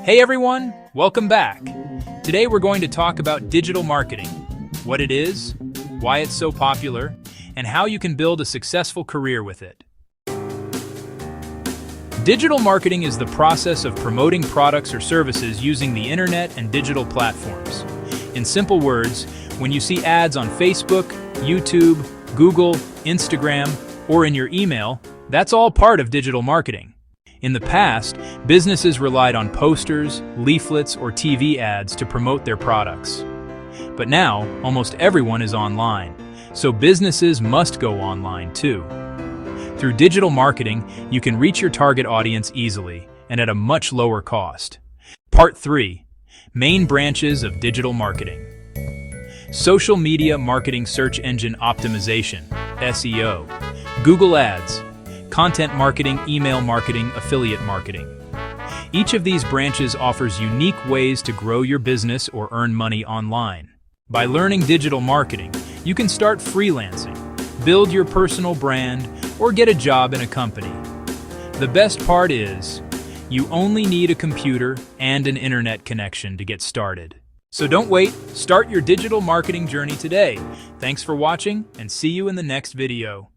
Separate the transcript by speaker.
Speaker 1: Hey everyone, welcome back. Today we're going to talk about digital marketing, what it is, why it's so popular, and how you can build a successful career with it. Digital marketing is the process of promoting products or services using the internet and digital platforms. In simple words, when you see ads on Facebook, YouTube, Google, Instagram, or in your email, that's all part of digital marketing. In the past, businesses relied on posters, leaflets, or TV ads to promote their products. But now, almost everyone is online, so businesses must go online too. Through digital marketing, you can reach your target audience easily and at a much lower cost. Part 3. Main branches of digital marketing. Social media marketing, search engine optimization, SEO, Google Ads, content marketing, email marketing, affiliate marketing. Each of these branches offers unique ways to grow your business or earn money online. By learning digital marketing, you can start freelancing, build your personal brand, or get a job in a company. The best part is, you only need a computer and an internet connection to get started. So don't wait, start your digital marketing journey today. Thanks for watching, and see you in the next video.